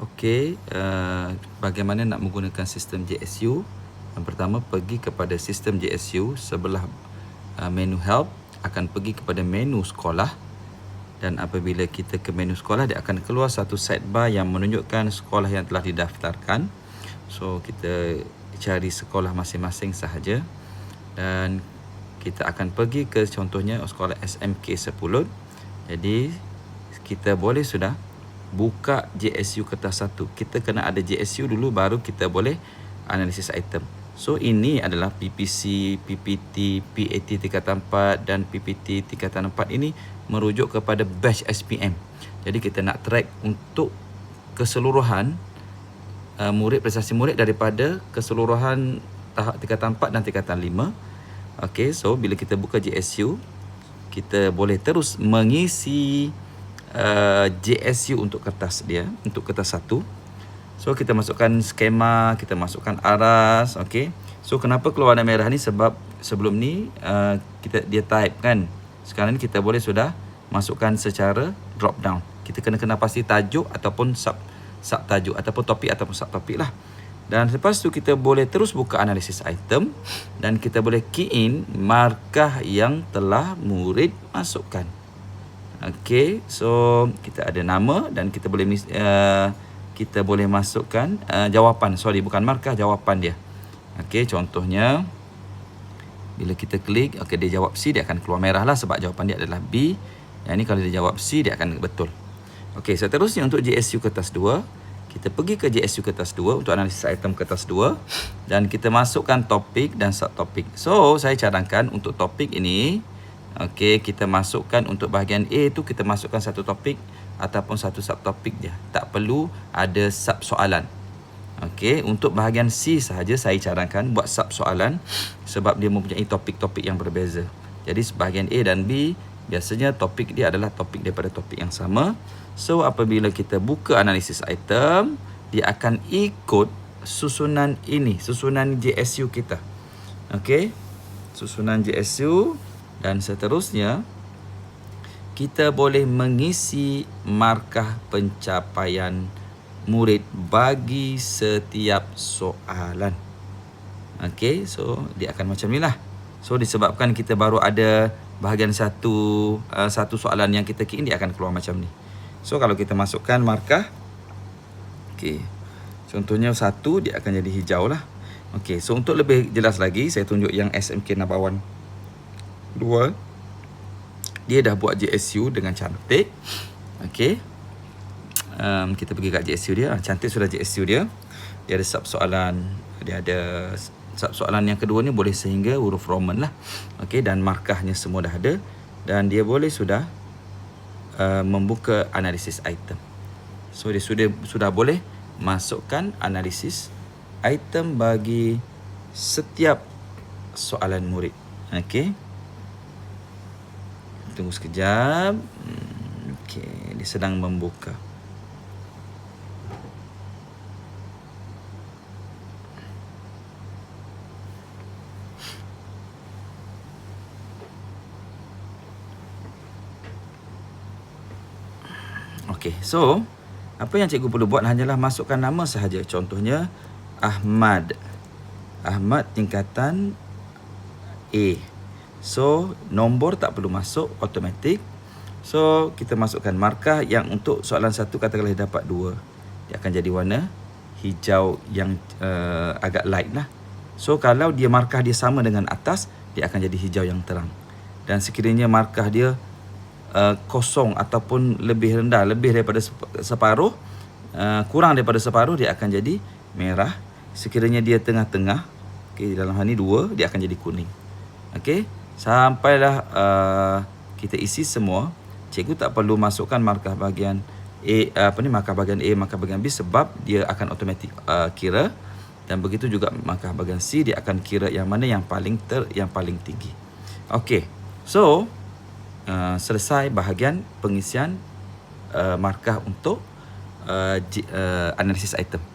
Okey, bagaimana nak menggunakan sistem JSU? Yang pertama, pergi kepada sistem JSU, sebelah menu help akan pergi kepada menu sekolah, dan apabila kita ke menu sekolah, dia akan keluar satu sidebar yang menunjukkan sekolah yang telah didaftarkan. So kita cari sekolah masing-masing sahaja, dan kita akan pergi ke contohnya sekolah SMK Sepulud. Jadi kita boleh sudah buka JSU kertas 1. Kita kena ada JSU dulu, baru kita boleh analisis item. So ini adalah PPC, PPT, PAT tingkatan 4 dan PPT tingkatan 4 ini merujuk kepada batch SPM. Jadi kita nak track untuk keseluruhan murid, prestasi murid daripada keseluruhan tahap tingkatan 4 dan tingkatan 5. Okey, so bila kita buka JSU, kita boleh terus mengisi JSU untuk kertas dia, untuk kertas 1. So kita masukkan skema, kita masukkan aras. Okey, so kenapa keluar warna merah ni? Sebab sebelum ni dia type kan. Sekarang ni kita boleh sudah masukkan secara drop down. Kita kena pasti tajuk ataupun sub tajuk, ataupun topik ataupun sub topik lah. Dan lepas tu kita boleh terus buka analisis item, dan kita boleh key in markah yang telah murid masukkan. Okey, so kita ada nama, dan kita boleh masukkan jawapan. Sorry, bukan markah, jawapan dia. Okey, contohnya bila kita klik, okey, dia jawab C, dia akan keluar merah lah sebab jawapan dia adalah B. Yang ni kalau dia jawab C, dia akan betul. Okey, seterusnya untuk JSU kertas 2, kita pergi ke JSU kertas 2 untuk analisis item kertas 2, dan kita masukkan topik dan subtopik. So saya cadangkan untuk topik ini, okey, kita masukkan untuk bahagian A tu, kita masukkan satu topik ataupun satu subtopik dia. Tak perlu ada sub soalan. Okey, untuk bahagian C sahaja saya cadangkan buat sub soalan sebab dia mempunyai topik-topik yang berbeza. Jadi bahagian A dan B biasanya topik dia adalah topik daripada topik yang sama. So apabila kita buka analisis item, dia akan ikut susunan ini, susunan JSU kita. Okey, susunan JSU. Dan seterusnya, kita boleh mengisi markah pencapaian murid bagi setiap soalan. Okey, so dia akan macam ni lah. So disebabkan kita baru ada bahagian satu soalan yang kita key in, dia akan keluar macam ni. So kalau kita masukkan markah, okey, contohnya 1, dia akan jadi hijau lah. Okey, so untuk lebih jelas lagi, saya tunjuk yang SMK Nabawan 2. Dia dah buat JSU dengan cantik. Okey, kita pergi kat JSU dia. Cantik sudah JSU dia. Dia ada sub soalan. Dia ada sub soalan yang kedua ni boleh sehingga huruf Roman lah. Okey, dan markahnya semua dah ada. Dan dia boleh sudah membuka analisis item. So dia sudah boleh masukkan analisis item bagi setiap soalan murid. Okey, tunggu sekejap. Okey, dia sedang membuka. Okey, so apa yang cikgu perlu buat hanyalah masukkan nama sahaja. Contohnya Ahmad. Ahmad tingkatan A. So nombor tak perlu masuk, automatik. So kita masukkan markah yang untuk soalan 1 katakanlah dia dapat 2. Dia akan jadi warna hijau yang agak light lah. So kalau dia markah dia sama dengan atas, dia akan jadi hijau yang terang. Dan sekiranya markah dia kosong ataupun lebih rendah, lebih daripada separuh, kurang daripada separuh, dia akan jadi merah. Sekiranya dia tengah-tengah, okey, dalam hal ni 2, dia akan jadi kuning. Okey, sampailah kita isi semua. Cikgu tak perlu masukkan markah bahagian A, markah bahagian A, markah bahagian B, sebab dia akan automatik kira. Dan begitu juga markah bahagian C, dia akan kira yang mana yang paling tinggi. Okey, so selesai bahagian pengisian markah untuk analisis item.